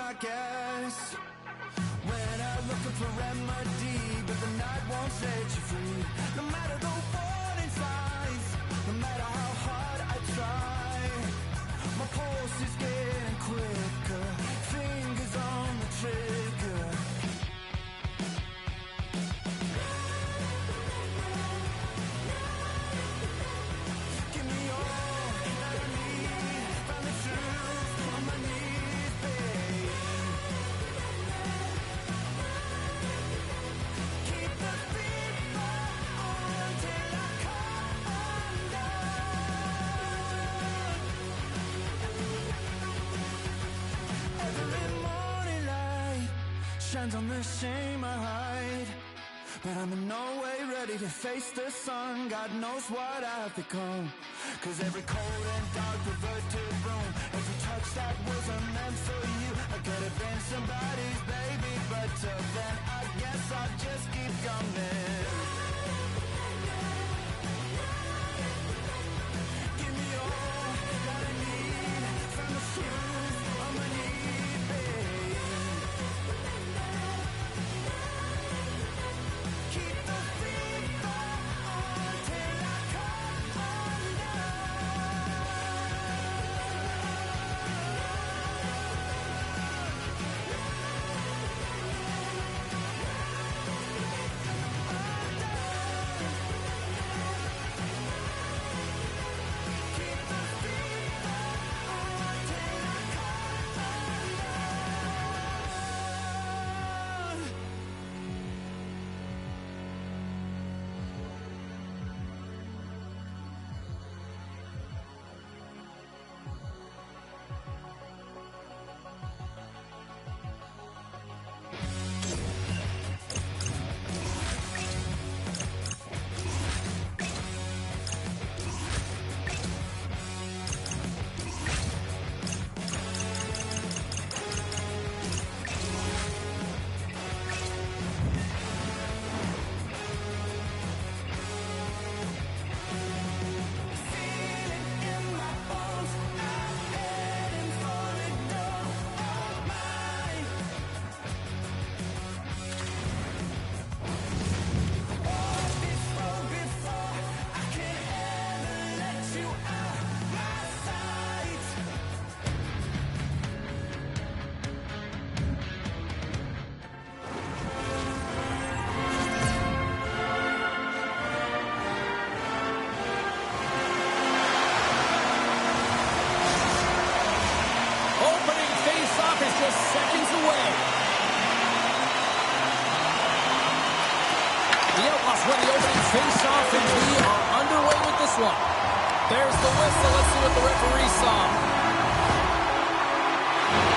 I guess. When I'm looking for remedy, but the night won't set you free. No matter the warning signs, no matter how hard I try, my pulse is getting quicker, fingers on the trigger. Give me all that I need, find the truth on my knees, babe. Keep the beat on till I come undone. Every morning light shines on the shame I hide, but I'm in no way ready to face the sun. God knows what I've become. Cause every cold and dark perverted room, every touch that wasn't meant for you, I could have been somebody's baby, but till then I guess I'll just keep coming. Give me all that I need, find the truth on my knees, babe. Keep the beat on till I come undone. Opening face-off is just seconds away. The Outlaws win the opening face-off, and we are underway with this one. There's the whistle. Let's see what the referee saw.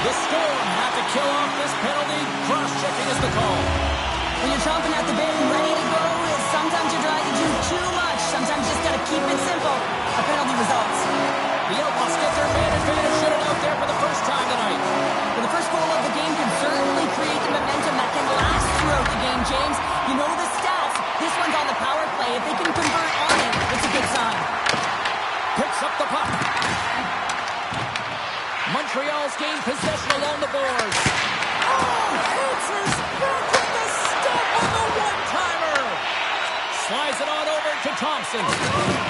The Storm have to kill off this penalty. Cross-checking is the call. When you're chomping at the bit and ready to go, sometimes you're trying to do too much. Sometimes you just got to keep it simple. A penalty results. The Outlaws get their man advantage shooting out there for the first time tonight. Well, the first goal of the game can certainly create the momentum that can last throughout the game, James. You know the stats. This one's on the power play. If they can convert on it, it's a good sign. Picks up the puck. Montreal's gained possession along the boards. Oh, hits his back with the step on the one-timer. Slides it on over to Thompson.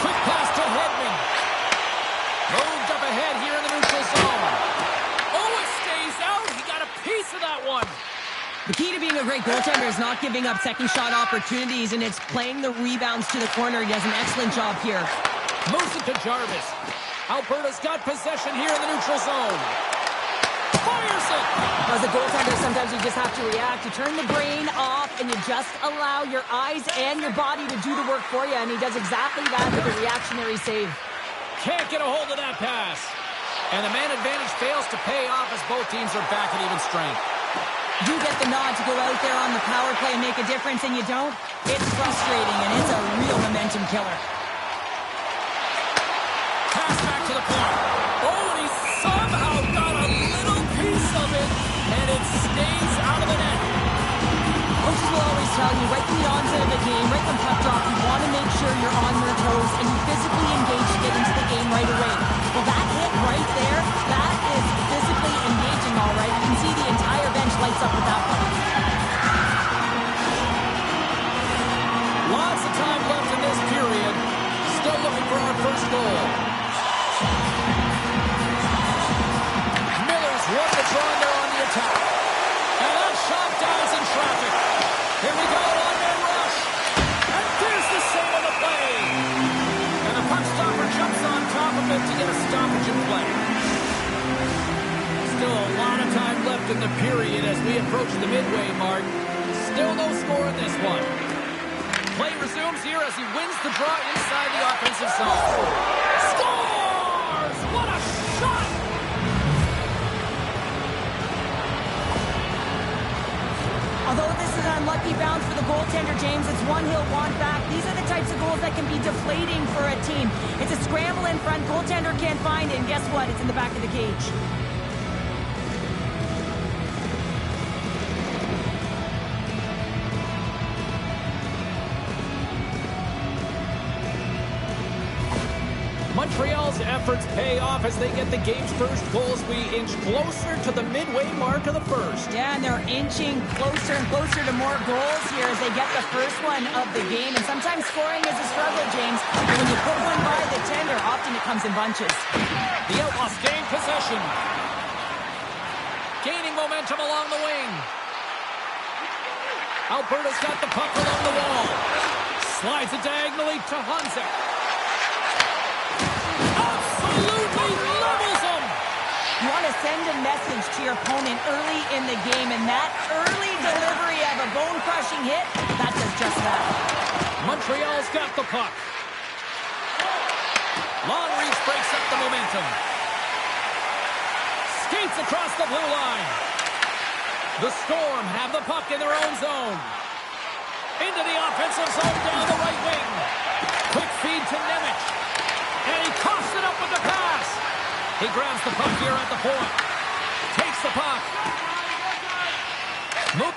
Quick pass to Hedman. Moved up ahead here in the neutral zone. Oh, it stays out. He got a piece of that one. The key to being a great goaltender is not giving up second shot opportunities, and it's playing the rebounds to the corner. He does an excellent job here. Moves it to Jarvis. Alberta's got possession here in the neutral zone. Fires it. As a goaltender, sometimes you just have to react. You turn the brain off, and you just allow your eyes and your body to do the work for you, and he does exactly that with a reactionary save. Can't get a hold of that pass. And the man advantage fails to pay off as both teams are back at even strength. You get the nod to go out there on the power play and make a difference, and you don't. It's frustrating, and it's a real momentum killer. Pass back to the point. Oh, and he somehow got a little piece of it, and it stays out of the net. Coaches will always tell you, right from the onset of the game, right from puck drop, you want to make sure you're on your toes and you physically engage to get into the game right away. Well, that hit right there, that is physically engaging, all right. You can see the goal. Miller's won the draw there on the attack. And that shot dies in traffic. Here we go on their rush. And there's the save on the play. And the puck stopper jumps on top of it to get a stoppage in play. Still a lot of time left in the period as we approach the midway mark. Still no score in this one. Play resumes here as he wins the draw inside the offensive zone. Scores! What a shot! Although this is an unlucky bounce for the goaltender, James, it's one he'll want back. These are the types of goals that can be deflating for a team. It's a scramble in front, goaltender can't find it, and guess what? It's in the back of the cage. Montreal's efforts pay off as they get the game's first goals. We inch closer to the midway mark of the first. Yeah, and they're inching closer and closer to more goals here as they get the first one of the game. And sometimes scoring is a struggle, James. But when you put one by the tender, often it comes in bunches. The Outlaws gain possession. Gaining momentum along the wing. Alberta's got the puck along the wall. Slides it diagonally to Hanzik. Absolutely levels him! You want to send a message to your opponent early in the game, and that early delivery of a bone-crushing hit, that does just that. Montreal's got the puck. Long reach breaks up the momentum. Skates across the blue line. The Storm have the puck in their own zone. Into the offensive zone down the right wing. Quick feed to Nemec. And he coughs it up with the pass. He grabs the puck here at the point. Takes the puck. Move.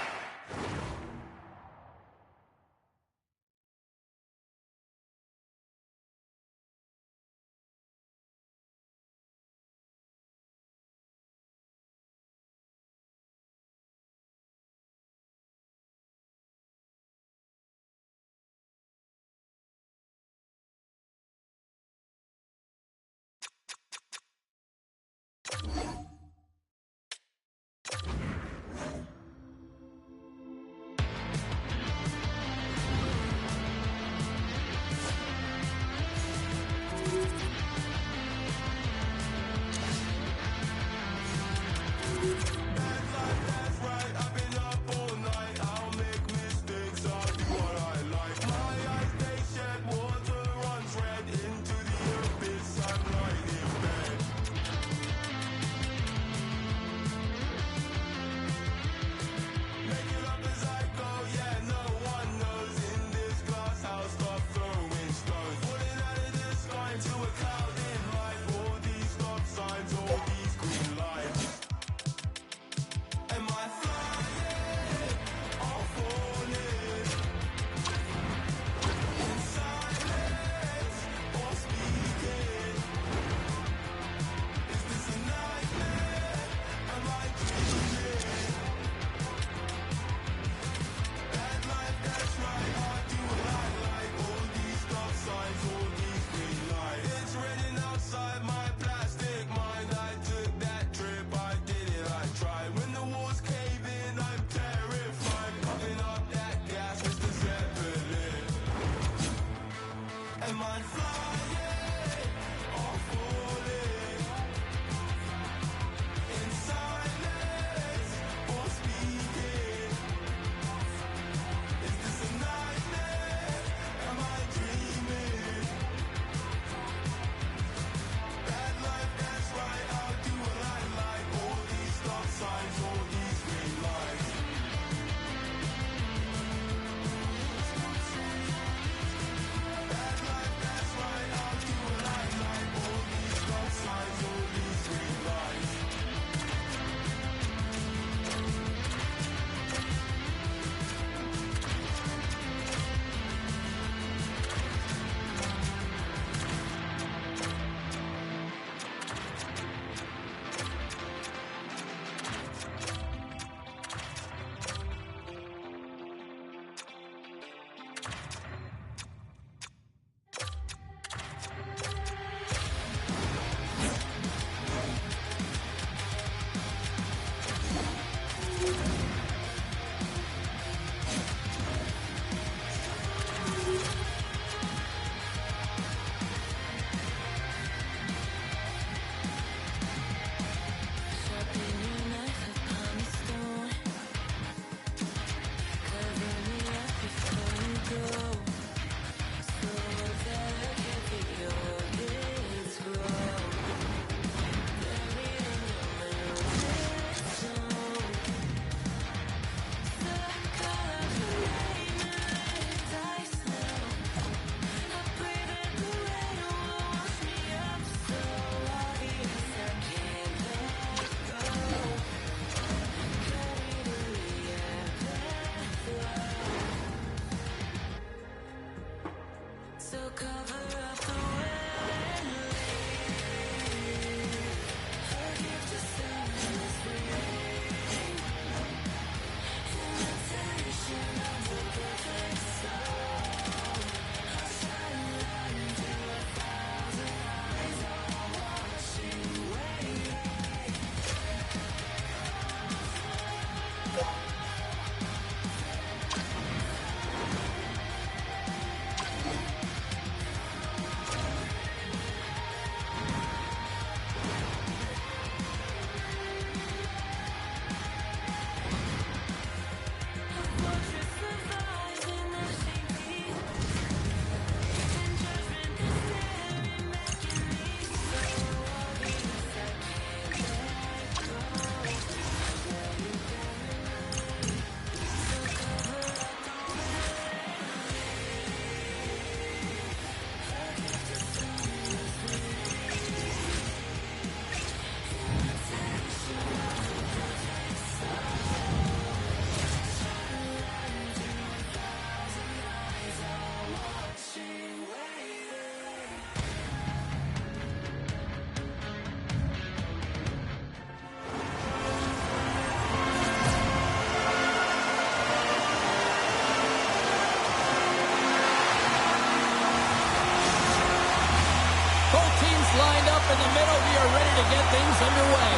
ready to get things underway.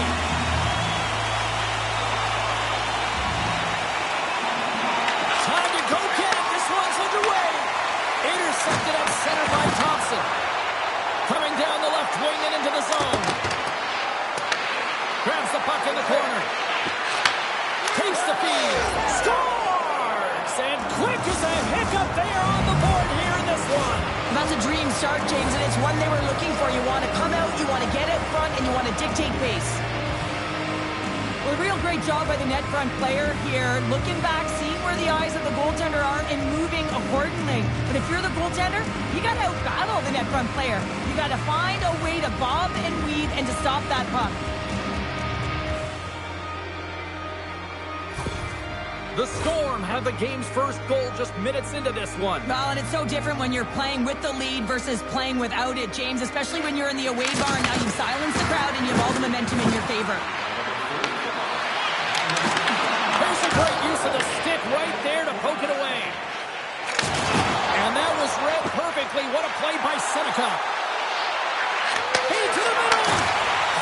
Time to go get it. This one's underway. Intercepted at center by Thompson. Coming down the left wing and into the zone. Grabs the puck in the corner. Takes the feed. Scores! And quick as a hiccup there on the board here in this one. That's a dream start, James, and it's one they were looking for. You want to come out, you want to get out front, and you want to dictate pace. Well, a real great job by the net front player here, looking back, seeing where the eyes of the goaltender are, and moving accordingly. But if you're the goaltender, you got to out-battle the net front player. You got to find a way to bob and weave and to stop that puck. The Storm have the game's first goal just minutes into this one. Well, and it's so different when you're playing with the lead versus playing without it, James, especially when you're in the away bar and now you've silenced the crowd and you have all the momentum in your favor. There's a great use of the stick right there to poke it away. And that was read perfectly. What a play by Seneca. Into the middle.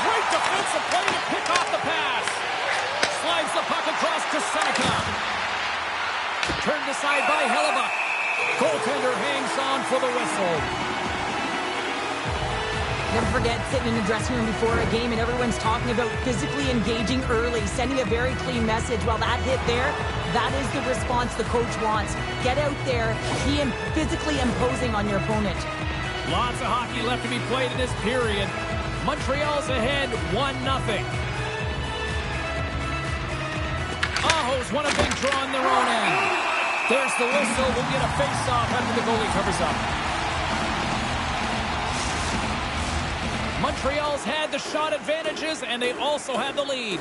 Great defensive play to pick off the pass. Slides the puck across to Seneca. Turned aside by Hellebuyck. Goaltender hangs on for the whistle. Never forget sitting in the dressing room before a game and everyone's talking about physically engaging early, sending a very clean message. Well, that hit there, that is the response the coach wants. Get out there, be physically imposing on your opponent. Lots of hockey left to be played in this period. Montreal's ahead 1-0. Aho's won a big draw on their own end. There's the whistle. We'll get a face-off after the goalie covers up. Montreal's had the shot advantages, and they also have the lead.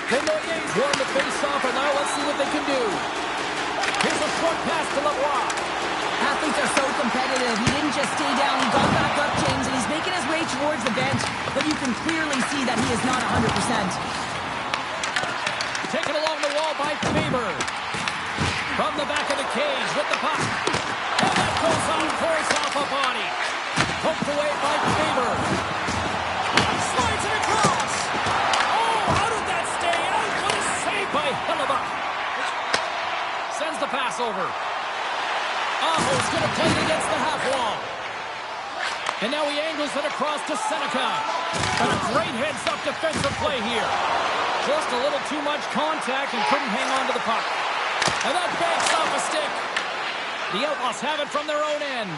Desnoyers won the face-off, and now let's see what they can do. Here's a short pass to Lavoie. Athletes are so competitive. He didn't just stay down. He got back up, James, and he's making his way towards the bench, but you can clearly see that he is not 100%. Taken along the wall by Faber. From the back of the cage with the puck. And that goes on, force off a body. Poked away by Faber. Slides it across. Oh, how did that stay out? What a save by Hellebuyck. Sends the pass over. Aho's going to play it against the half wall. And now he angles it across to Seneca. And a great heads-up defensive play here. Just a little too much contact and couldn't hang on to the puck. And that banks off a stick. The Outlaws have it from their own end.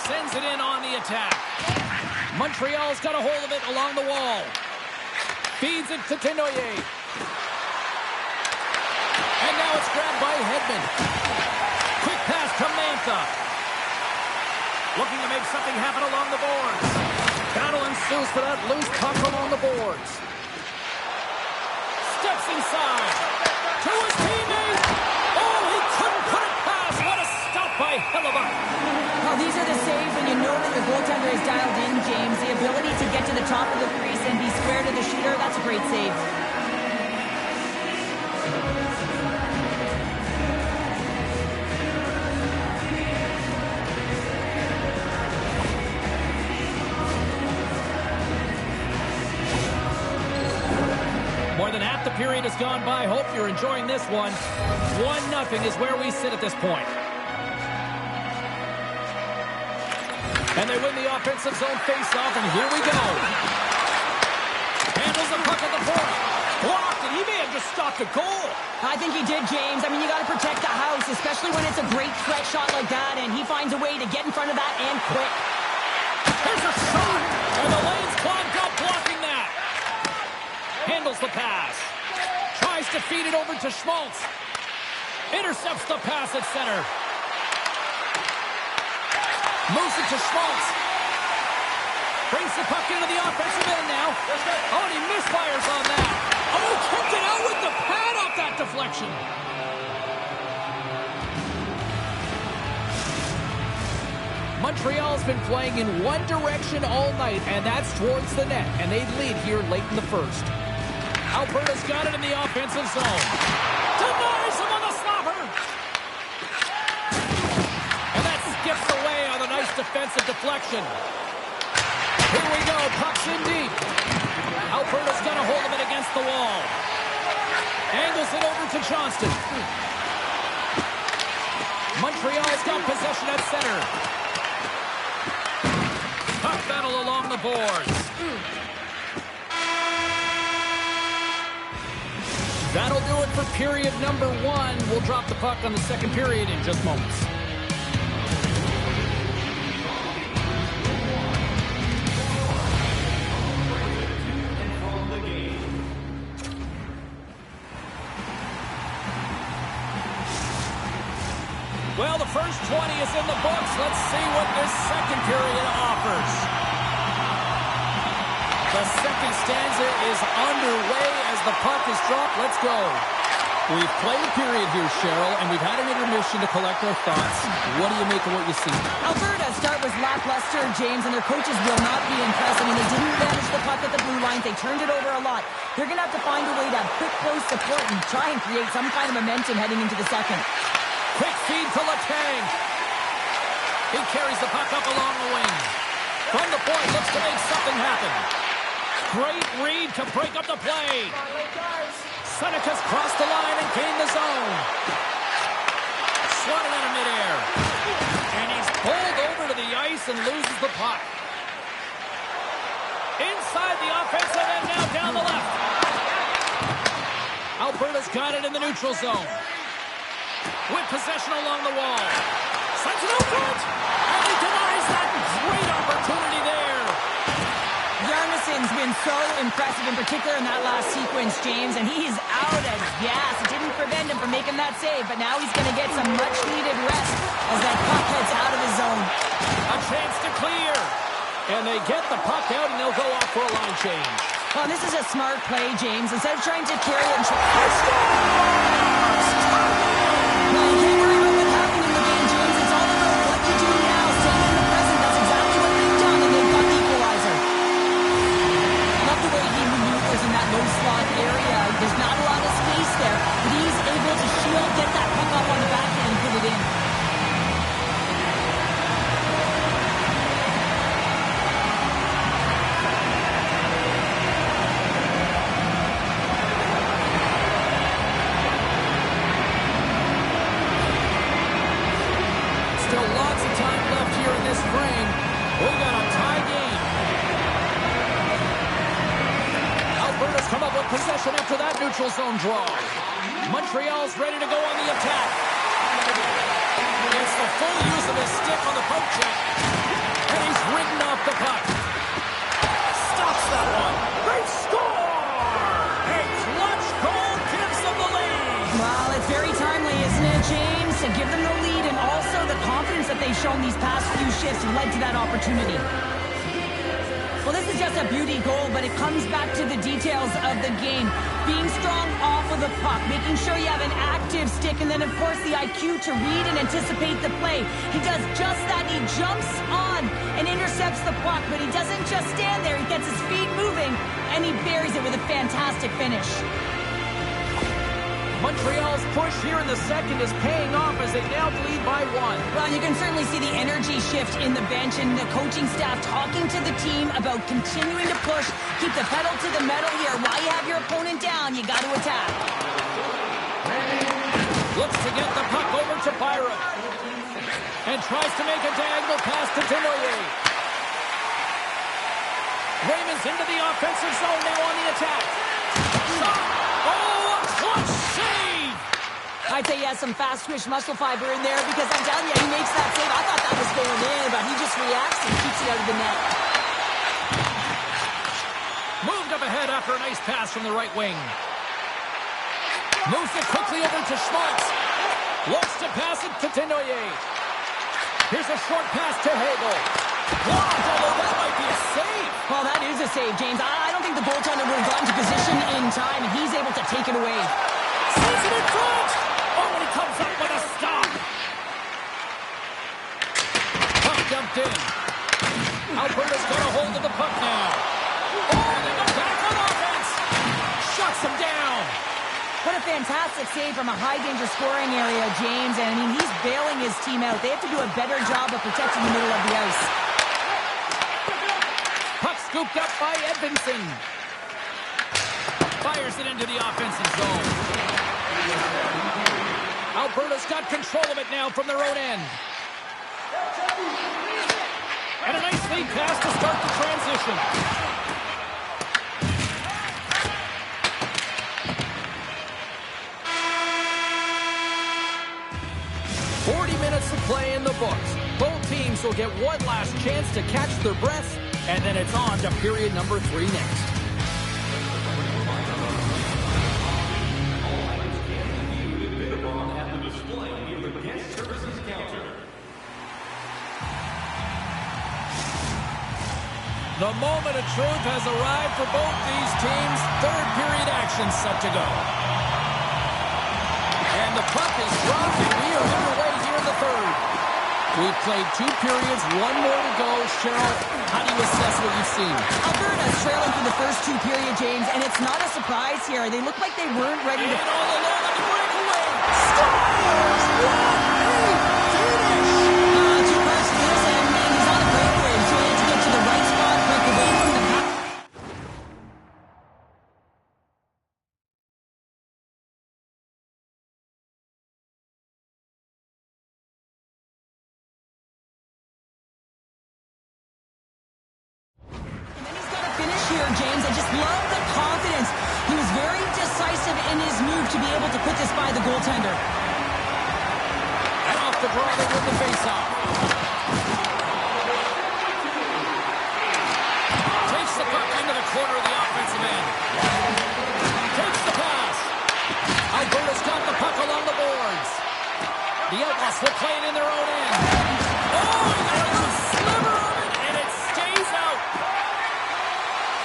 Sends it in on the attack. Montreal's got a hold of it along the wall. Feeds it to Desnoyers. And now it's grabbed by Hedman. Quick pass to Mantha. Looking to make something happen along the boards. Battle ensues for that loose puck along the boards. Steps inside. To his teammate. Oh, he couldn't put it past. What a stop by Hellebuyck. Well, these are the saves when you know that your goaltender is dialed in, James. The ability to get to the top of the crease and be square to the shooter, that's a great save. More than half the period has gone by. Hope you're enjoying this one. 1-0 is where we sit at this point. And they win the offensive zone face-off, and here we go. Handles the puck at the point. Blocked, and he may have just stopped a goal. I think he did, James. I mean, you got to protect the house, especially when it's a great threat shot like that, and he finds a way to get in front of that and quick. There's a shot, and the lane's clogged up blocking that. Handles the pass. Tries to feed it over to Schmaltz. Intercepts the pass at center. Moves it to Schmaltz. Brings the puck into the offensive end now. Oh, and he misfires on that. Oh, kicked it out with the pad off that deflection. Montreal's been playing in one direction all night, and that's towards the net, and they lead here late in the first. Alberta's got it in the offensive zone. Denies him on the slapper. And that skips away on a nice defensive deflection. Here we go. Puck's in deep. Alberta's got a hold of it against the wall. Angles it over to Johnston. Montreal's got possession at center. Puck battle along the boards. That'll do it for period number 1. We'll drop the puck on the second period in just moments. Well, the first 20 is in the books. Let's see what this second period offers. The second stanza is underway as the puck is dropped. Let's go. We've played a period here, Cheryl, and we've had an intermission to collect our thoughts. What do you make of what you see? Alberta's start was lackluster, James, and their coaches will not be impressed. I mean, they didn't manage the puck at the blue line. They turned it over a lot. They're going to have to find a way to have quick, close support and try and create some kind of momentum heading into the second. Quick feed to Letang. He carries the puck up along the wing. From the point, looks to make something happen. Great read to break up the play. Seneca's crossed the line and gained the zone. Swatted out of midair. And he's pulled over to the ice and loses the puck. Inside the offensive end, now down the left. Alberta's got it in the neutral zone. With possession along the wall. Sends it over it. And he denies that. Great opportunity there. Yarnison's been so impressive, in particular in that last sequence, James, and he's out of gas. It didn't prevent him from making that save, but now he's going to get some much-needed rest as that puck heads out of his zone. A chance to clear. And they get the puck out, and they'll go off for a line change. Well, this is a smart play, James. Instead of trying to carry it and try... Well, you can't worry about what happened in the game, James. It's all about what you do now. Staying in the present, that's exactly what they've done, and they've got the equalizer. I love the way he maneuvers in that low slot area. There's not a lot of space there, but he's able to shield, get that puck up on the backhand, and put it in. Possession after that neutral zone draw. Montreal's ready to go on the attack. It's the full use of his stick on the poke check. And he's ridden off the puck. Stops that one. They score! A clutch goal gives them the lead. Well, it's very timely, isn't it, James? To give them the lead and also the confidence that they've shown these past few shifts led to that opportunity. Well, this is just a beauty goal, but it comes back to the details of the game. Being strong off of the puck, making sure you have an active stick, and then, of course, the IQ to read and anticipate the play. He does just that. He jumps on and intercepts the puck, but he doesn't just stand there. He gets his feet moving, and he buries it with a fantastic finish. Montreal's push here in the second is paying off as they now lead by 1. Well, you can certainly see the energy shift in the bench and the coaching staff talking to the team about continuing to push, keep the pedal to the metal here. While you have your opponent down, you got to attack. Looks to get the puck over to Byram. And tries to make a diagonal pass to Desnoyers. Raymond's into the offensive zone now on the attack. Shot! Oh, a clutch save! I'd say he has some fast-twitch muscle fiber in there because I'm telling you, he makes that save. I thought that was going in, but he just reacts and keeps it out of the net. Moved up ahead after a nice pass from the right wing. Moves it quickly over to Schmaltz. Looks to pass it to Desnoyers. Here's a short pass to Hagel. Blocked, although that might be a save. Well, that is a save, James. I don't think the goaltender would have gotten to position in time, and he's able to take it away. Sees it in front. Oh, and he comes up with a stop. Puck dumped in. Alberta's got a hold of the puck now. Oh, they go back on offense. Shuts him down. What a fantastic save from a high-danger scoring area, James. And, I mean, he's bailing his team out. They have to do a better job of protecting the middle of the ice. Puck scooped up by Edvinsson. Fires it into the offensive zone. Alberta's got control of it now from their own end. And a nice lead pass to start the transition. 40 minutes to play in the books. Both teams will get one last chance to catch their breaths, and then it's on to period number 3 next. The moment of truth has arrived for both these teams. Third period action set to go. And the puck is dropped, and we are underway here in the third. We've played 2 periods, 1 more to go. Cheryl, how do you assess what you've seen? Alberta's trailing for the first 2 periods, James, and it's not a surprise here. They look like they weren't ready to... And all alone on the breakaway. Stars! What a finish! Too much for this, and he's on the breakaway. Trying to get to the right spot, break away from the puck. Here, James. I just love the confidence. He was very decisive in his move to be able to put this by the goaltender. And off the draw, they win the faceoff. Takes the puck into the corner of the offensive end. Takes the pass. Alberta's got the puck along the boards. The Outlaws will play it in their own end. Oh, there's a sliver of it, and it stays out.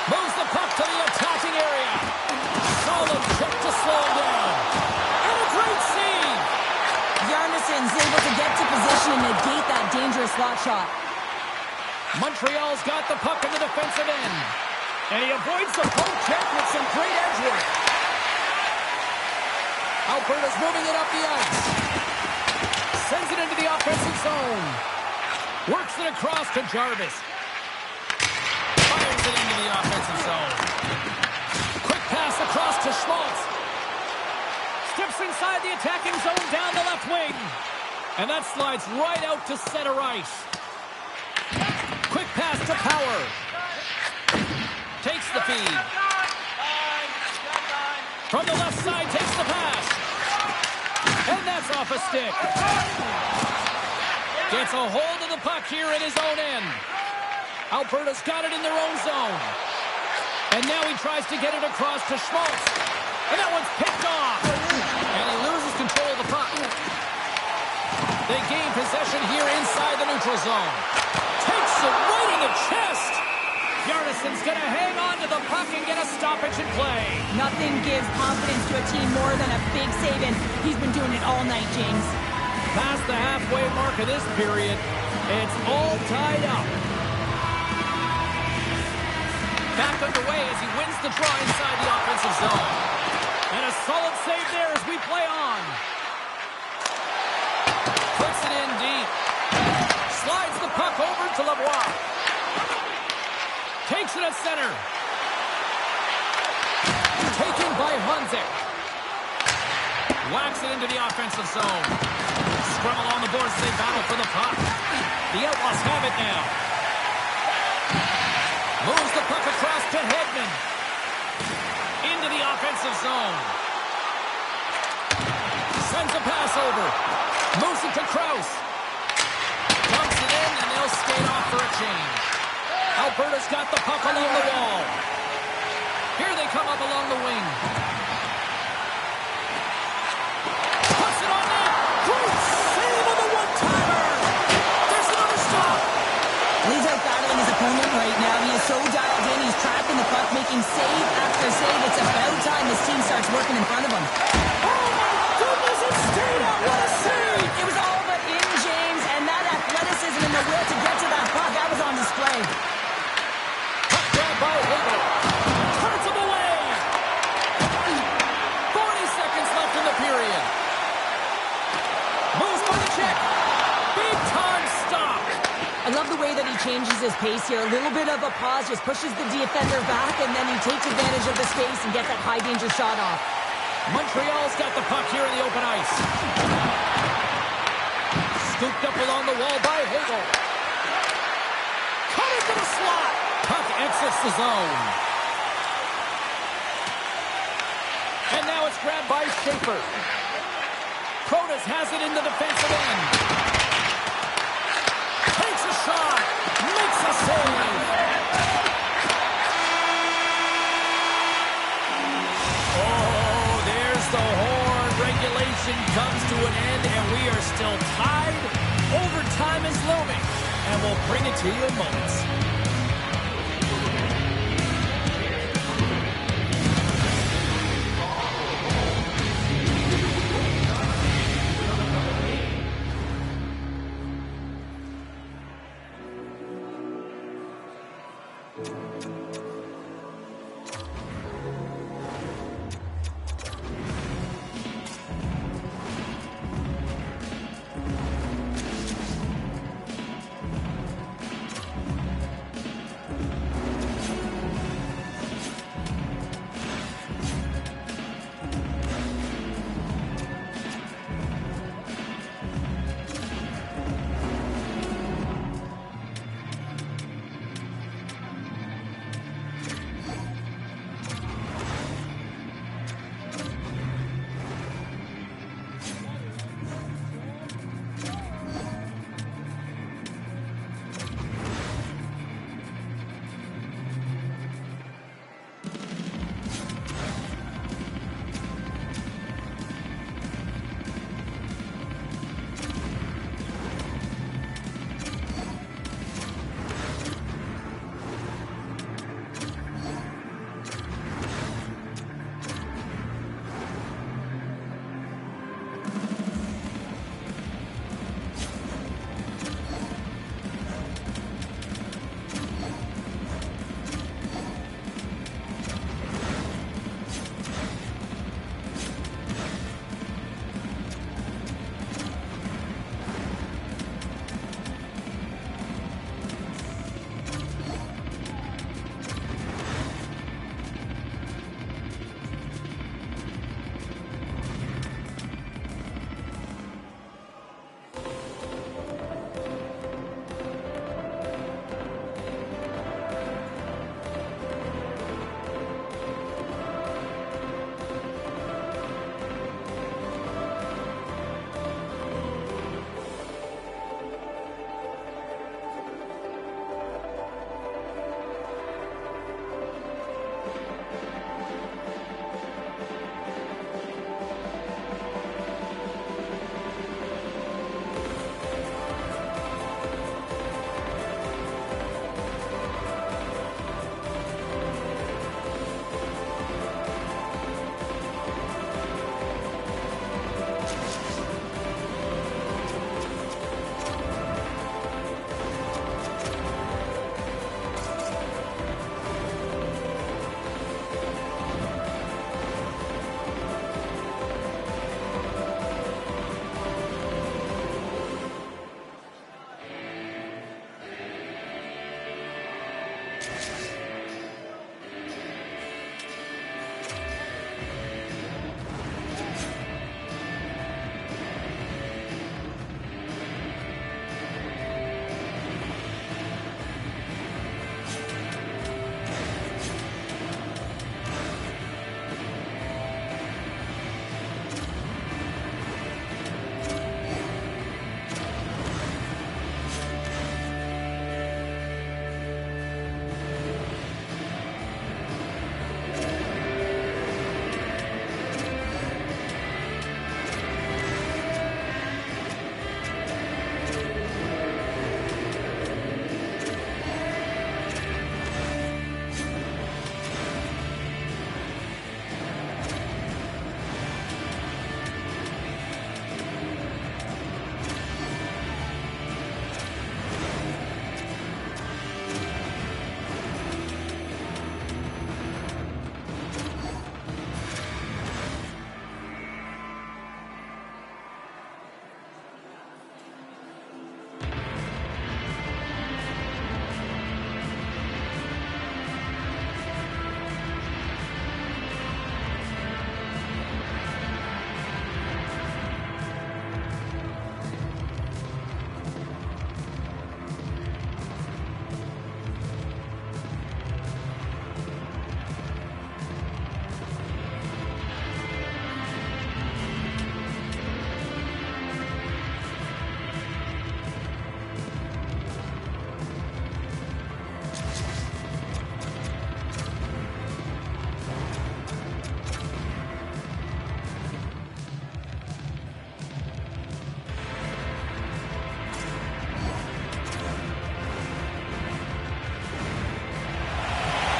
Moves the puck to the attacking area. Solid check to slow him down. And a great save. Yarnisson's able to get to position and negate that dangerous slot shot. Montreal's got the puck in the defensive end. And he avoids the poke check with some great edge work. Alberta's moving it up the ice. Sends it into the offensive zone. Works it across to Jarvis. Fires it into the offensive zone. Quick pass across to Schmaltz. Steps inside the attacking zone down the left wing. And that slides right out to center ice. Quick pass to Power. Takes the feed. From the left side, takes the pass. And that's off a stick. Gets a hold of the puck here in his own end. Alberta's got it in their own zone. And now he tries to get it across to Schmaltz. And that one's picked off. And he loses control of the puck. They gain possession here inside the neutral zone. Takes it right in the chest. Yarnisson's going to hang on to the puck and get a stoppage in play. Nothing gives confidence to a team more than a big save, and he's been doing it all night, James. Past the halfway mark of this period, it's all tied up. Back underway as he wins the draw inside the offensive zone. And a solid save there as we play on. Puts it in deep. Slides the puck over to Lavoie. Takes it at center. Taken by Hunzik. Whacks it into the offensive zone. Scrum along the boards as they battle for the puck. The Outlaws have it now. Moves the puck across to Hedman. Into the offensive zone. Sends a pass over. Moves it to Krause. Dumps it in, and they'll skate off for a change. Alberta's got the puck along the wall. Here they come up along the wing. Puts it on net. Great save on the one-timer. There's another stop. He's out battling his opponent right now. He is so dialed in. He's tracking the puck, making save after save. It's about time this team starts working in front of him. Oh, my goodness, it stayed out. What a save. It was all but in, James, and that athleticism and the will to get to that puck, that was on display. Puck grab by Hagel. Turns him away. changes his pace here. A little bit of a pause, just pushes the defender back, and then he takes advantage of the space and gets that high-danger shot off. Montreal's got the puck here in the open ice. Scooped up along the wall by Hagel. Cut into the slot. Puck exits the zone. And now it's grabbed by Schaefer. Protas has it in the defensive end. Takes a shot. Makes a save. Oh, there's the horn. Regulation comes to an end, and we are still tied. Overtime is looming, and we'll bring it to you in moments.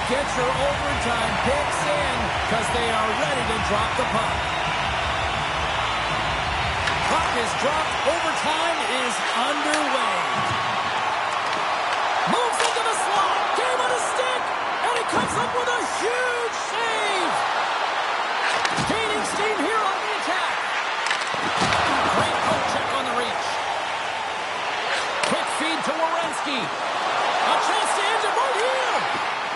Get your overtime picks in because they are ready to drop the puck. Puck is dropped. Overtime is underway. Moves into the slot. Gave it a stick. And he comes up with a huge save. Gaining steam here on the attack. Great poke check on the reach. Quick feed to Werenski. A chance to end it right here.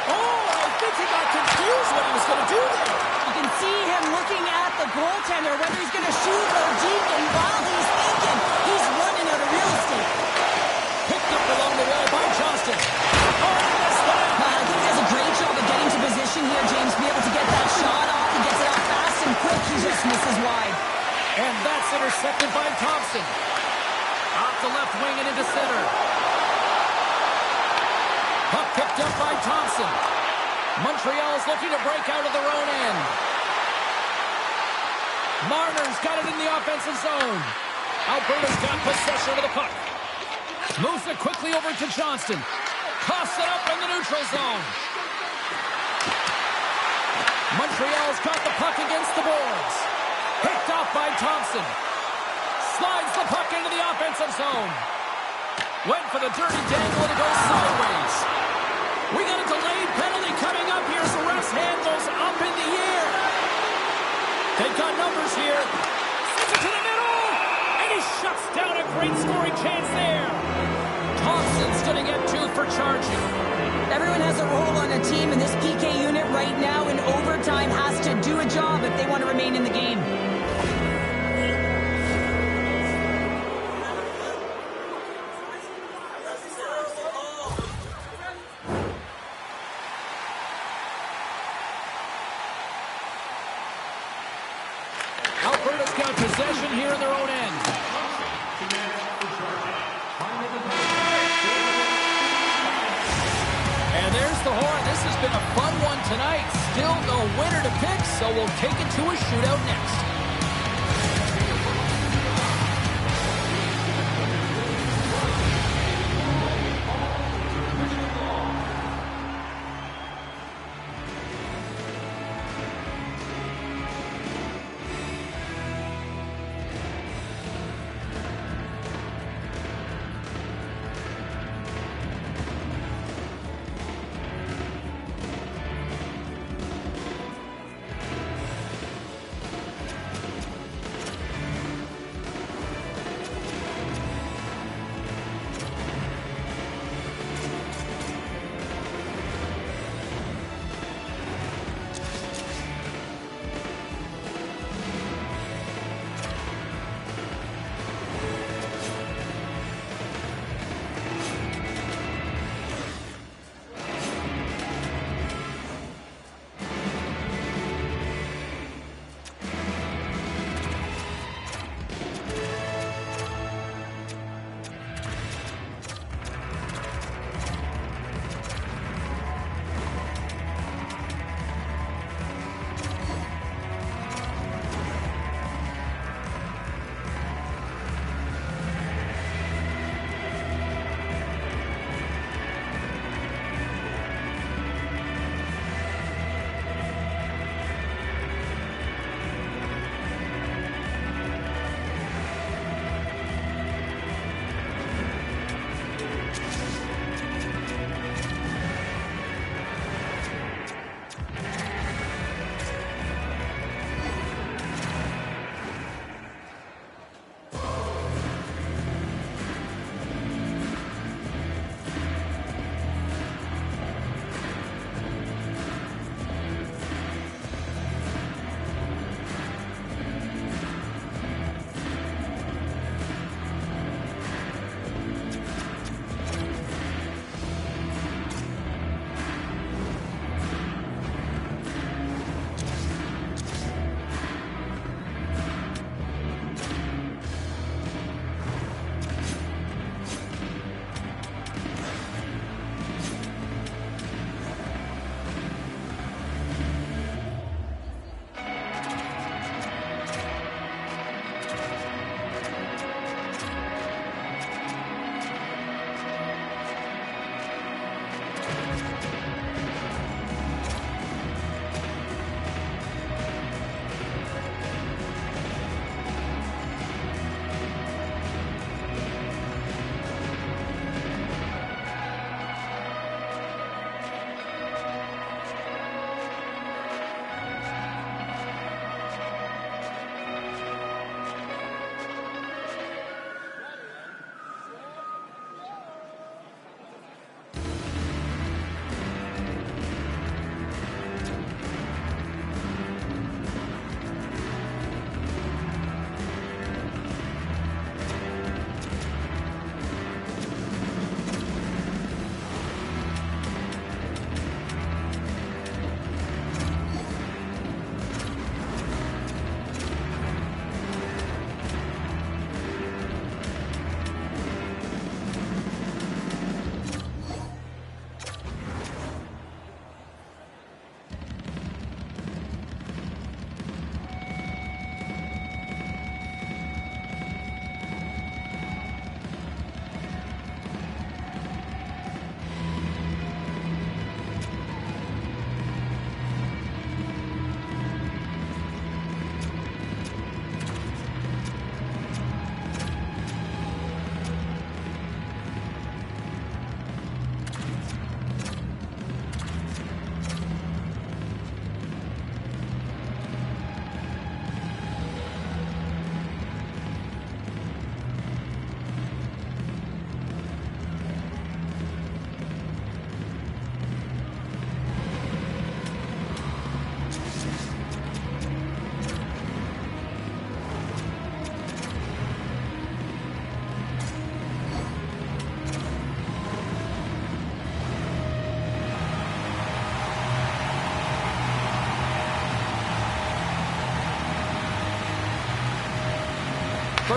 Oh, I think he got confused what he was going to do there. You can see him looking at the goaltender, whether he's going to shoot or deep, and while he's thinking, he's running out of real estate. Picked up along the wall by Johnston. Oh, he missed that. I think he does a great job of getting to position here, James, to be able to get that shot off. He gets it off fast and quick. He just misses wide. And that's intercepted by Thompson. Off the left wing and into center. Puck picked up by Thompson. Montreal is looking to break out of their own end. Marner's got it in the offensive zone. Alberta's got possession of the puck. Moves it quickly over to Johnston. Coughs it up in the neutral zone. Montreal's got the puck against the boards. Picked off by Thompson. Slides the puck into the offensive zone. Went for the dirty dangle and it goes sideways. We got a delayed penalty coming up here, so ref's hand goes up in the air. They've got numbers here. Sends it to the middle, and he shuts down a great scoring chance there. Thompson's going to get 2 for charging. Everyone has a role on a team, and this PK unit right now in overtime has to do a job if they want to remain in the game. Alberta's got possession here in their own end. And there's the horn. This has been a fun one tonight. Still no winner to pick, so we'll take it to a shootout next.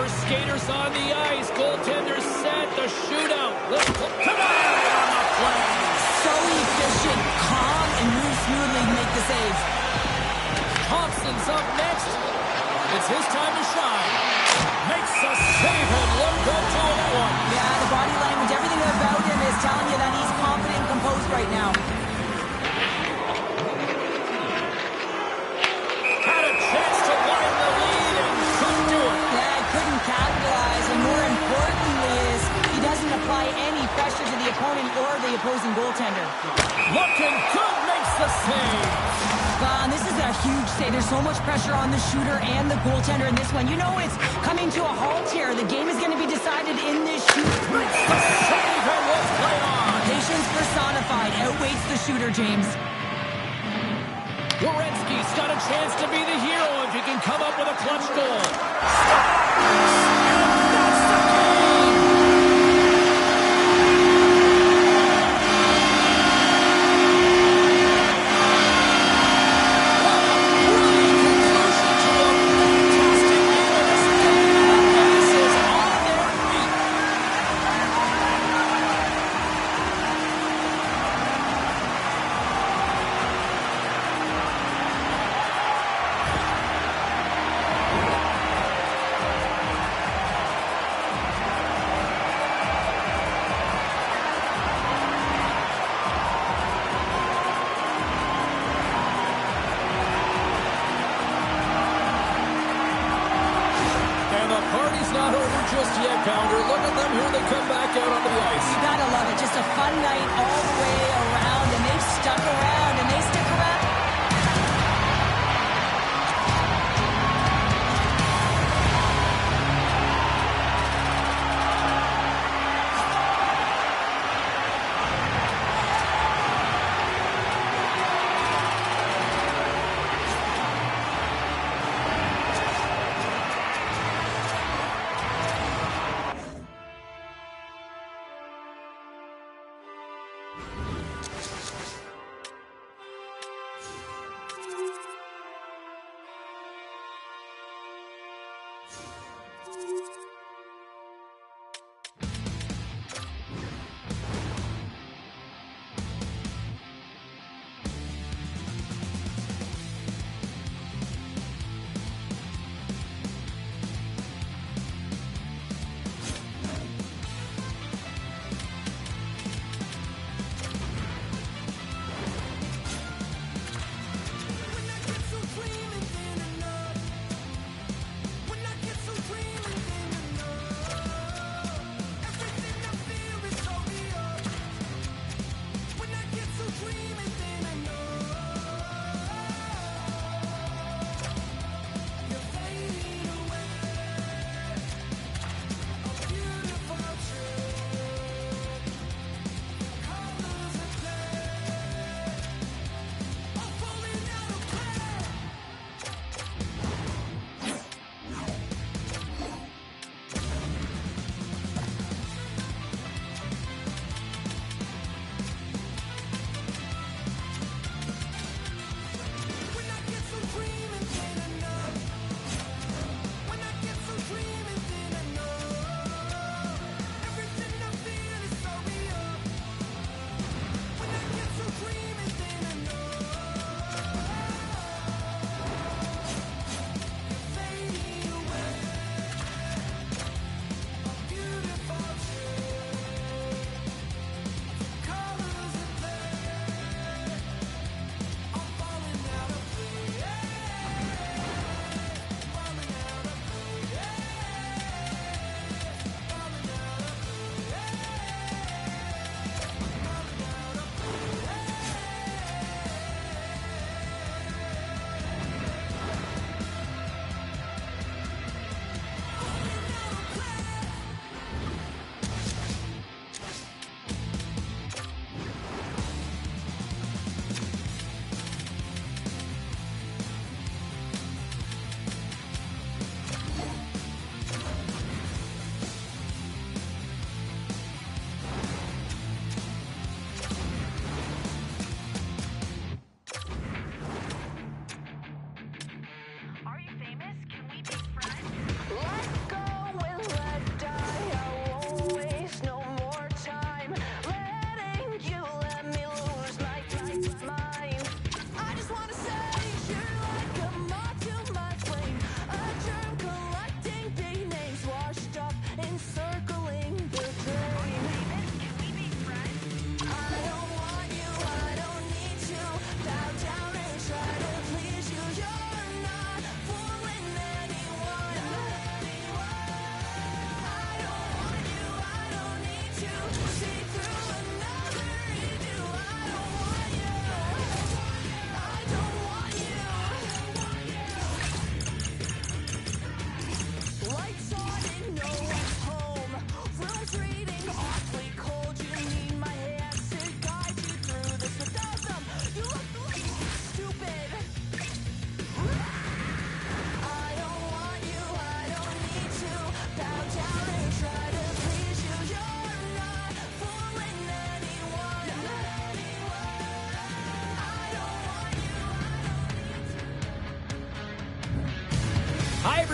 First skaters on the ice. Goaltender set. The shootout. Come on the play. So efficient, calm, and moves smoothly to make the save. Thompson's up next. It's his time to shine. Makes a save and look good to that one. Yeah, the body language, everything about him is telling you that he's confident and composed right now. Had a chance to widen the lead and couldn't do it. Yeah, couldn't capitalize, and more importantly is he doesn't apply any pressure to the opponent or the opposing goaltender. Looking good, makes the save. And this is a huge save. There's so much pressure on the shooter and the goaltender in this one. You know it's coming to a halt here. The game is going to be decided in this shoot. Makes the save and let's play on. Patience personified outweighs the shooter, James. Werenski's got a chance to be the hero if he can come up with a clutch goal. Not over just yet, Pounder. Look at them here. They come back out onto the ice. You gotta love it. Just a fun night all the way around, and they've stuck around, and they stick around.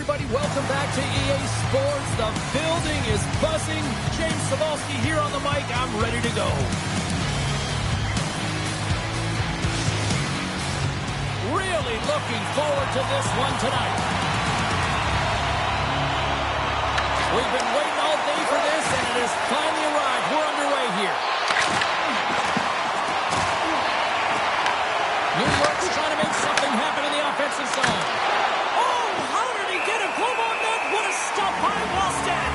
everybody. Welcome back to EA Sports. The building is buzzing. James Cybulski here on the mic. I'm ready to go. Really looking forward to this one tonight. We've been waiting all day for this, and it has finally arrived. We're underway here. New York's trying to make something happen in the offensive zone. Oh, how did he get a glove on that? What a stop by Wallstedt.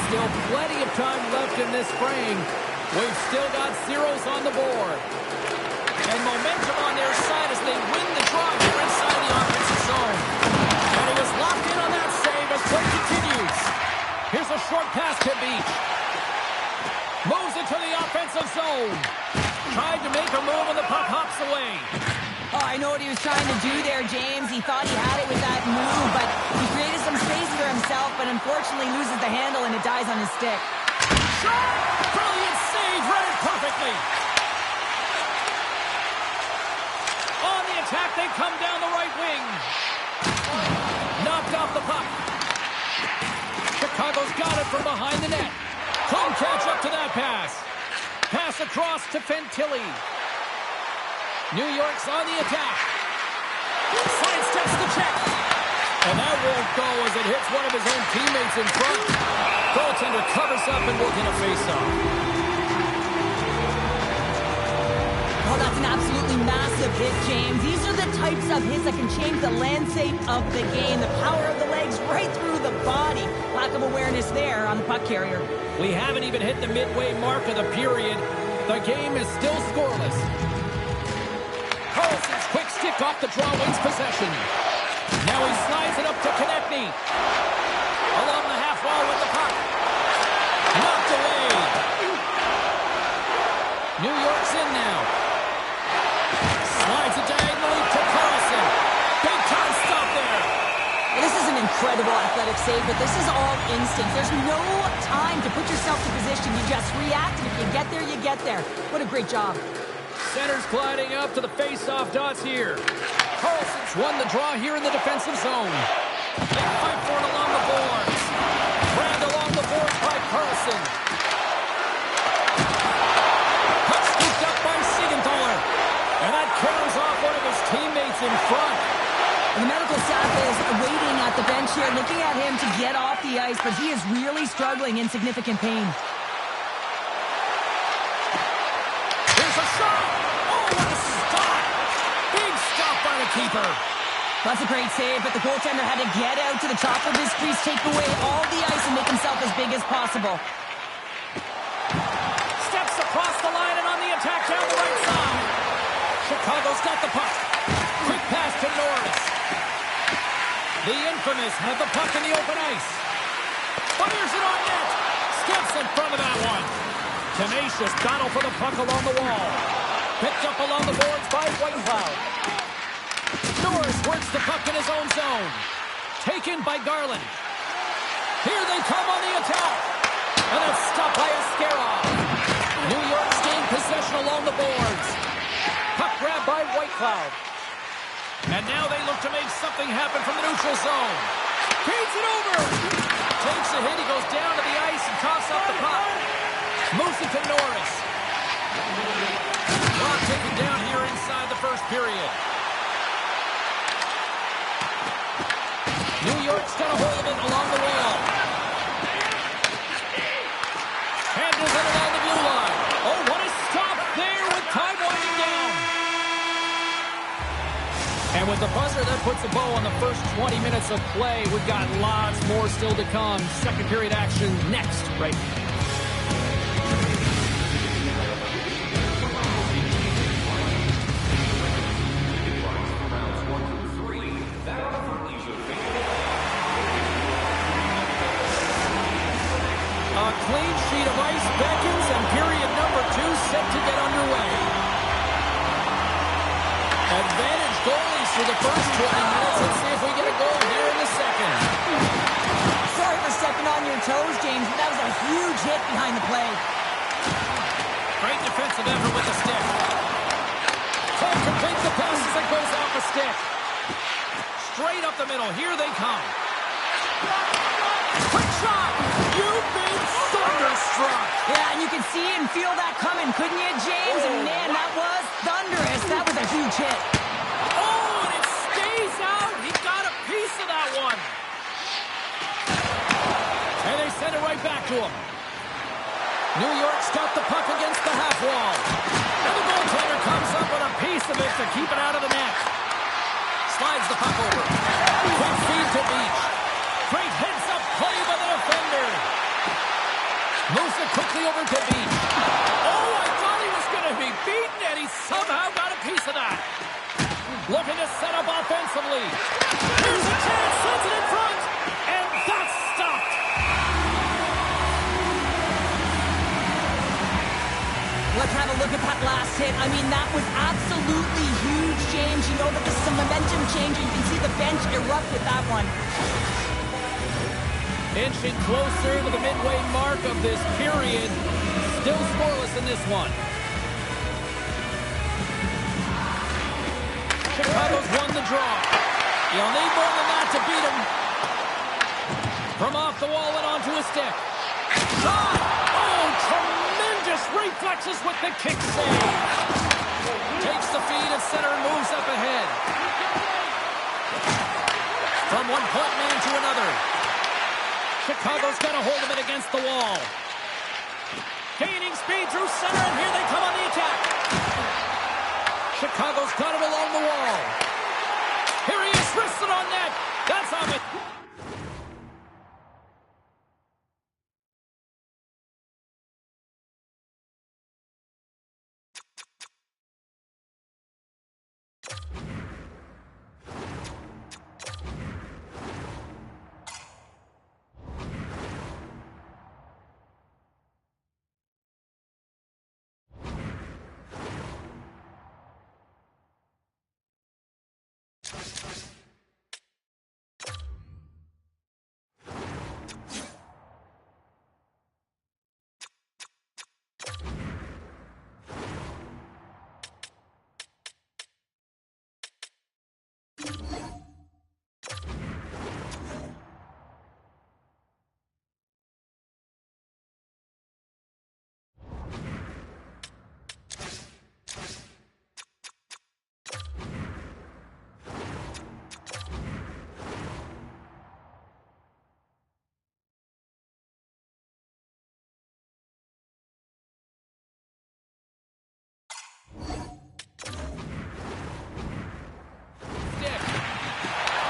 Still plenty of time left in this frame. We've still got zeros on the board. And momentum on their side as they win the draw here inside the offensive zone. And he was locked in on that save as play continues. Here's a short pass to Beach. Moves into the offensive zone. Tried to make a move and the puck hops away. Oh, I know what he was trying to do there, James. He thought he had it with that move, but he created some space for himself, but unfortunately loses the handle and it dies on his stick. Shot! Brilliant save, read it perfectly. On the attack, they come down the right wing. Knocked off the puck. Chicago's got it from behind the net. Couldn't catch up to that pass. Pass across to Fantilli. New York's on the attack. Sidesteps the check. And that won't go as it hits one of his own teammates in front. Goaltender covers up and will get a face-off. Oh, that's an absolutely massive hit, James. These are the types of hits that can change the landscape of the game. The power of the legs right through the body. Lack of awareness there on the puck carrier. We haven't even hit the midway mark of the period. The game is still scoreless. Carlson's quick stick off the draw wins possession. Now he slides it up to Konechny. Along the half wall with the puck. Knocked away. New York's in now. Slides it diagonally to Carlson. Big time stop there. Well, this is an incredible athletic save, but this is all instinct. There's no time to put yourself in position. You just react, and if you get there, you get there. What a great job. Center's gliding up to the face-off dots here. Carlson's won the draw here in the defensive zone. They fight for it along the boards. Grabbed along the boards by Carlson. Puck scooped up by Siegenthaler. And that carries off one of his teammates in front. And the medical staff is waiting at the bench here, looking at him to get off the ice, but he is really struggling in significant pain. Here's a shot! Oh, what a stop! Big stop by the keeper. That's a great save, but the goaltender had to get out to the top of his crease, take away all the ice, and make himself as big as possible. Steps across the line and on the attack down the right side. Chicago's got the puck. Quick pass to Norris. The infamous had the puck in the open ice. Fires it on net. Steps in front of that one. Tenacious battle for the puck along the wall. Picked up along the boards by Whitecloud. Norris works the puck in his own zone. Taken by Garland. Here they come on the attack. And it's stopped by Askarov. New York's gained possession along the boards. Puck grab by Whitecloud. And now they look to make something happen from the neutral zone. Feeds it over. Takes a hit. He goes down to the ice and coughs up the puck. Moves it to Norris. Clock taken down here inside the first period. New York's got a hold of it along the wall. Handles it along the blue line. Oh, what a stop there with time winding down. And with the buzzer, that puts a bow on the first 20 minutes of play. We've got lots more still to come. Second period action next, right? A clean sheet of ice beckons, and period number 2 set to get underway. Advantage goalies for the first 20 minutes. Let's see if we get a goal here in the second. Sorry for stepping on your toes, James, but that was a huge hit behind the play. Great defensive effort with the stick. Can't complete the pass as it goes a stick. Straight up the middle. Here they come. Quick shot. You've been thunderstruck. Yeah, and you can see and feel that coming, couldn't you, James? And man, that was thunderous. That was a huge hit. Oh, and it stays out. He got a piece of that one. And they send it right back to him. New York's got the puck against the half wall. And the goaltender comes up with a piece of it to keep it out of the net. Slides the puck over. Quick feed to Beach. Great heads-up play by the defender. Moves it quickly over to Beach. Oh, I thought he was going to be beaten, and he somehow got a piece of that. Looking to set up offensively. Here's a chance, sends it in front, and that's stopped. Let's have a look at that last hit. I mean, that was absolutely huge, James. You know that this is a momentum changer. You can see the bench erupt with that one. Inching closer to the midway mark of this period. Still scoreless in this one. Chicago's won the draw. You'll need more than that to beat him. From off the wall and onto a stick. Shot! Oh, tremendous reflexes with the kick save. Takes the feed at center and moves up ahead. From one point man to another. Chicago's got a hold of it against the wall. Gaining speed through center, and here they come on the attack. Chicago's got it along the wall. Here he is, wristed on net. That's on it.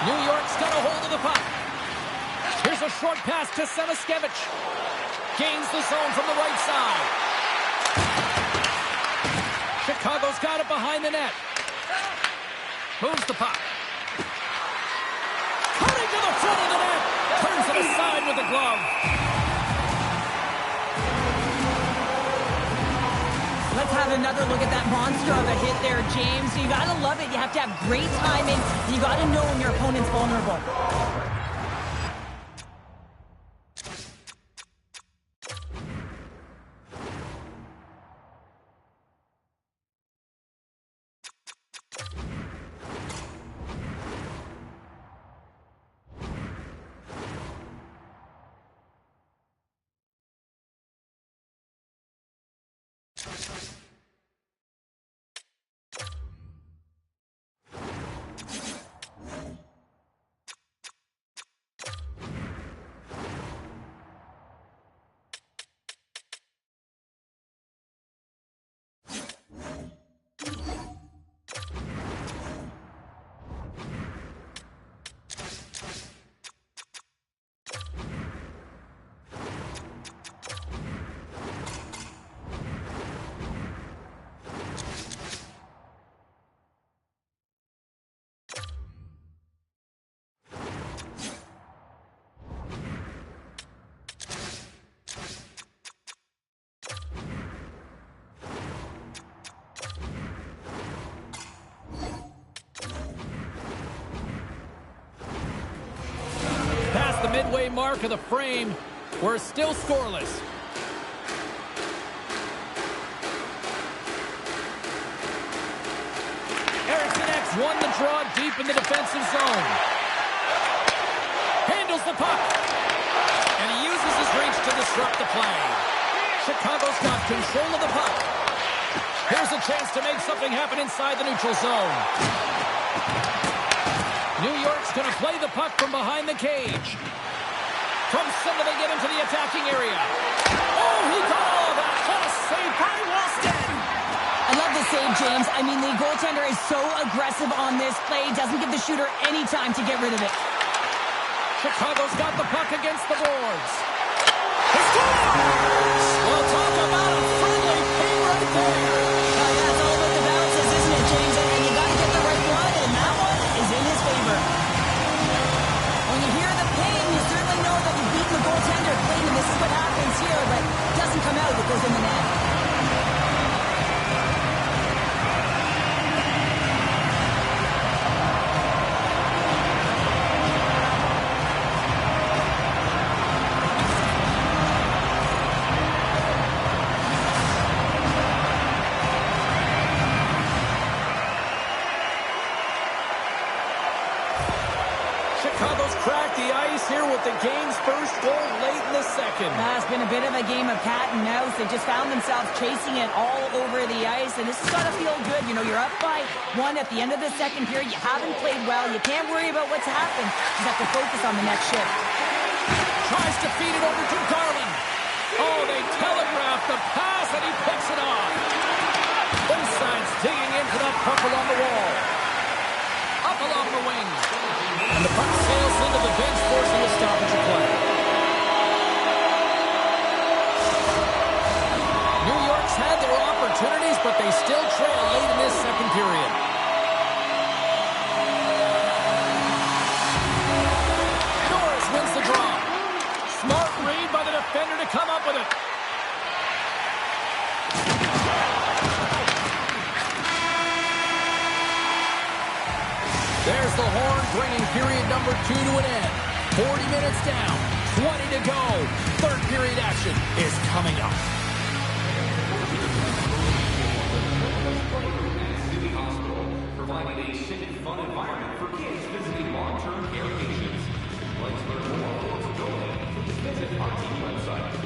New York's got a hold of the puck. Here's a short pass to Samaskevich. Gains the zone from the right side. Chicago's got it behind the net. Moves the puck. Cutting to the front of the net. Turns it aside with the glove. Let's have another look at that monster of a hit there, James. You gotta love it. You have to have great timing. You gotta know when your opponent's vulnerable. The midway mark of the frame. We're still scoreless. Eriksson Ek's won the draw deep in the defensive zone. Handles the puck. And he uses his reach to disrupt the play. Chicago's got control of the puck. Here's a chance to make something happen inside the neutral zone. New York's going to play the puck from behind the cage. From center, they get into the attacking area. Oh, he got all of that. What a save by Wallstedt. I love the save, James. I mean, the goaltender is so aggressive on this play. Doesn't give the shooter any time to get rid of it. Chicago's got the puck against the boards. He scores! Well, talk about a friendly ping right there. Yeah, it's all about the bounces, isn't it, James? And you got to get the right one, and that one is in his favor. When you hear the ping, you certainly know that you've beaten the goaltender clean, and this is what happens here, but it doesn't come out. It goes in the net. Chicago's cracked the ice here with the game's first goal late in the second. It's been a bit of a game of cat and mouse. They just found themselves chasing it all over the ice, and this has got to feel good. You know, you're up by one at the end of the second period. You haven't played well. You can't worry about what's happened. You have to focus on the next shift. Tries to feed it over to Garland. Oh, they telegraph the pass, and he picks it off. Both sides digging into that puck along the wall. Up along the wing. And the puck sails into the bench, forcing a stoppage of play. New York's had their opportunities, but they still trail late in this second period. Norris wins the draw. Smart read by the defender to come up with it. There's the horn, bringing period number 2 to an end. 40 minutes down, 20 to go. Third period action is coming up. City Hospital, providing a safe and fun environment for kids visiting long-term care patients. Let's learn more about what's going on. Visit our team website.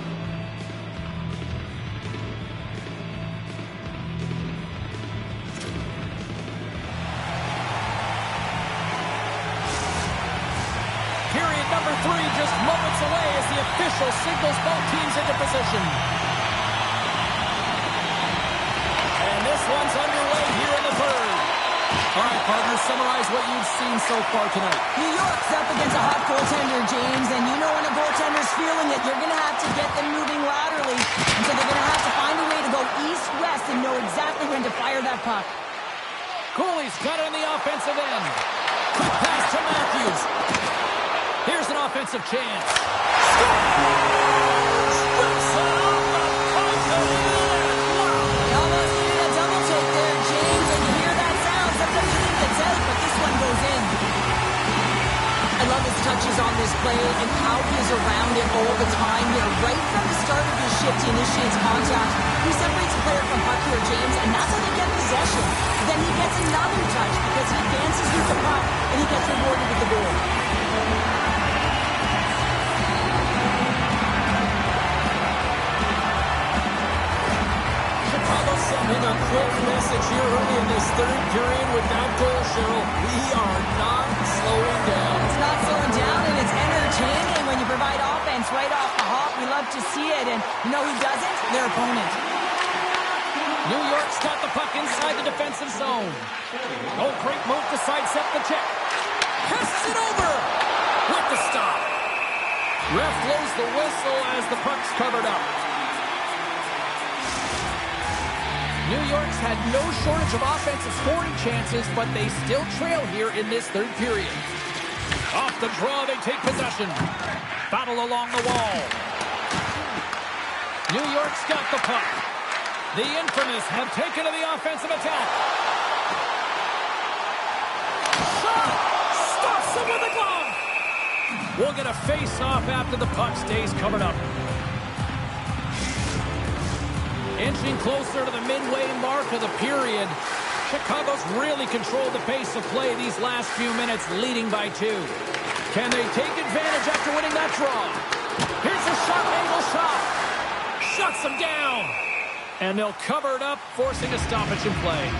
Period number 3 just moments away as the official signals both teams into position. And this one's underway here in the third. All right, partners, summarize what you've seen so far tonight. New York's up against a hot goaltender, James, and you know when a goaltender's feeling it, you're going to have to get them moving laterally. And so they're going to have to find a way to go east-west and know exactly when to fire that puck. Cooley's got it on the offensive end. Quick pass to Matthews. Here's an offensive chance. Scores! Rips it off the puck of the net. Wow! You almost needed a double take there, James, and you hear that sound. Sometimes you think it's out, but this one goes in. I love his touches on this play and how he is around it all the time here. Right from the start of his shift, he initiates contact. He separates a player from puck here, James, and that's how they get possession. Then he gets another touch because he advances with the puck and he gets rewarded with the goal. Sending a quick message here early in this third period with that goal, Cheryl. We are not slowing down. It's not slowing down, and it's entertaining when you provide offense right off the hop. We love to see it, and you know who doesn't? Their opponent. New York's got the puck inside the defensive zone. Oh, great move to sidestep the check. Passes it over with the stop. Ref blows the whistle as the puck's covered up. New York's had no shortage of offensive scoring chances, but they still trail here in this third period. Off the draw, they take possession. Battle along the wall. New York's got the puck. The infamous have taken to the offensive attack. Shot! Stops him with a glove! We'll get a face-off after the puck stays covered up. Inching closer to the midway mark of the period. Chicago's really controlled the pace of play these last few minutes, leading by 2. Can they take advantage after winning that draw? Here's a sharp angle shot. Shuts them down. And they'll cover it up, forcing a stoppage in play.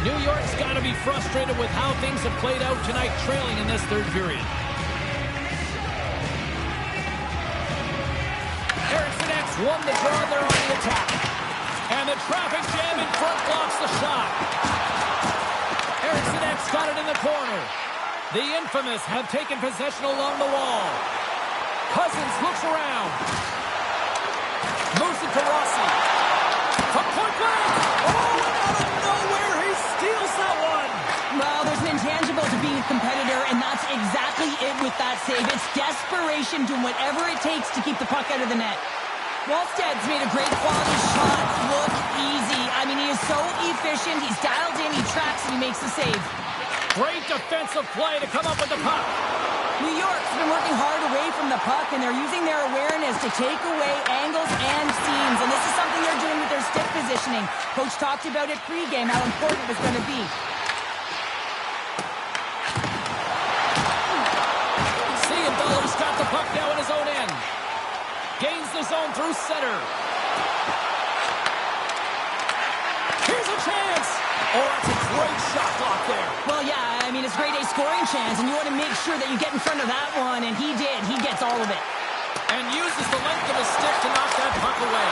New York's got to be frustrated with how things have played out tonight, trailing in this third period. Erickson X won the draw, they're on the attack. And the traffic jam in front blocks the shot. Erickson X got it in the corner. The infamous have taken possession along the wall. Cousins looks around. Moves it to Rossi. From point blank. Oh, and out of nowhere, he steals that one. Well, there's an intangible to being a competitor, and that's exactly it with that save. It's desperation, doing whatever it takes to keep the puck out of the net. Wallsted's made a great quality shot look easy. I mean, he is so efficient. He's dialed in, he tracks, and he makes the save. Great defensive play to come up with the puck. New York's been working hard away from the puck, and they're using their awareness to take away angles and seams. And this is something they're doing with their stick positioning. Coach talked about it pregame, how important it was going to be. Ciandello's got the puck now in his own end. Gains the zone through center. Here's a chance. Oh, that's a great shot block there. Well, yeah, I mean, it's a grade A scoring chance, and you want to make sure that you get in front of that one, and he did. He gets all of it. And uses the length of his stick to knock that puck away.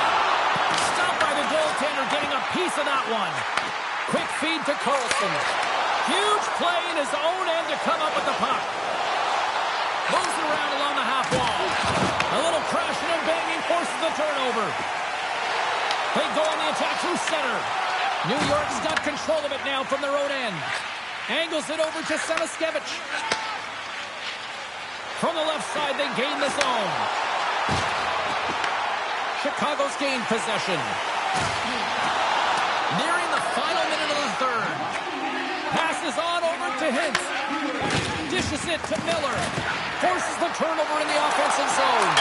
Stopped by the goaltender, getting a piece of that one. Quick feed to Carlson. Huge play in his own end to come up with the puck. Moves it around along the half wall. A little crashing and banging forces the turnover. They go on the attack through center. New York's got control of it now from their own end. Angles it over to Samaskevich. From the left side, they gain the zone. Chicago's gained possession. Nearing the final minute of the third. Passes on over to Hintz. Dishes it to Miller. Forces the turnover in the offensive zone.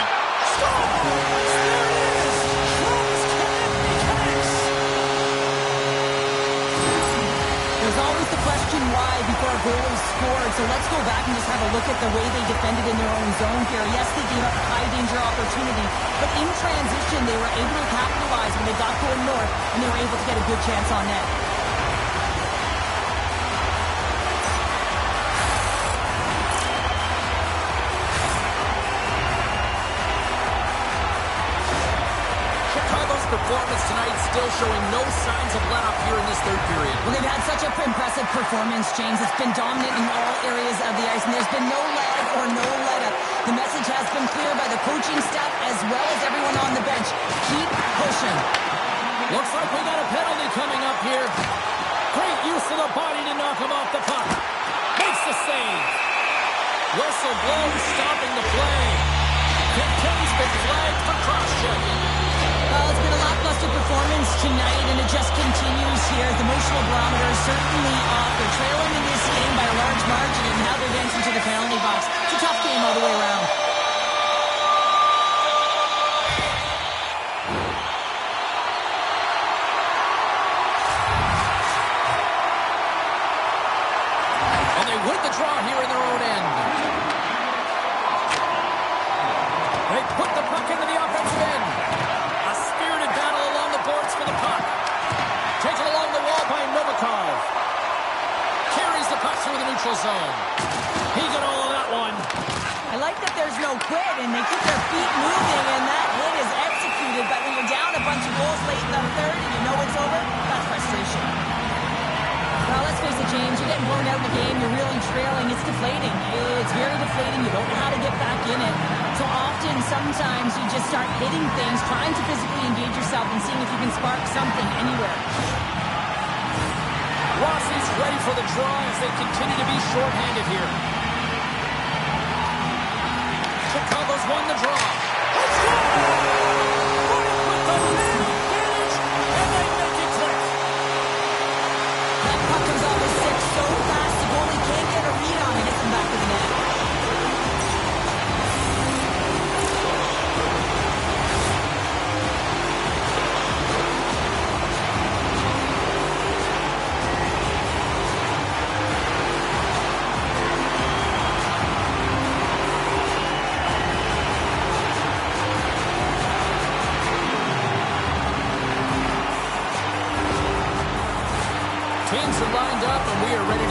Scores! There it is! Travis Konecny connects! There's always the question why before a goal is scored, so let's go back and just have a look at the way they defended in their own zone here. Yes, they gave up a high-danger opportunity, but in transition, they were able to capitalize when they got going north, and they were able to get a good chance on net. Performance tonight still showing no signs of let up here in this third period. Well, they've had such an impressive performance, James. It's been dominant in all areas of the ice, and there's been no lag or no let up. The message has been clear by the coaching staff as well as everyone on the bench. Keep pushing. Looks like we got a penalty coming up here. Great use of the body to knock him off the puck. Makes the save. Whistle blows, stopping the play. Ken's been flagged for cross-checking. Well, it's been a lackluster performance tonight, and it just continues here. The emotional barometer is certainly off. They're trailing in this game by a large margin, and now they're dancing to the penalty box. It's a tough game all the way around. And they win the draw here in their own end. They put the puck into the offensive end. A spirited battle along the boards for the puck. Taken along the wall by Novikov. Carries the puck through the neutral zone. He got all of that one. I like that there's no quit, and they keep their feet moving, and that hit is executed. But when you're down a bunch of goals late in the third and you know it's over, that's frustration. Well, let's face it, James, you're getting blown out in the game, you're really trailing, it's deflating. It's very deflating, you don't know how to get back in it. So often, sometimes you just start hitting things, trying to physically engage yourself and seeing if you can spark something anywhere. Rossi's ready for the draw as they continue to be shorthanded here. Chicago's won the draw. Let's go! With the man advantage, and they make it click. That puck comes off his stick so fast, the goalie can't get a read on it. It's in the back of the net.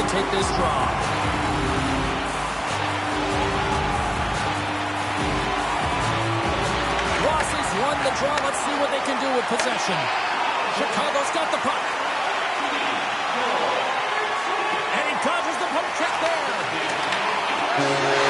take this draw. Rossi's won the draw. Let's see what they can do with possession. Chicago's got the puck. And he dodges the poke check there.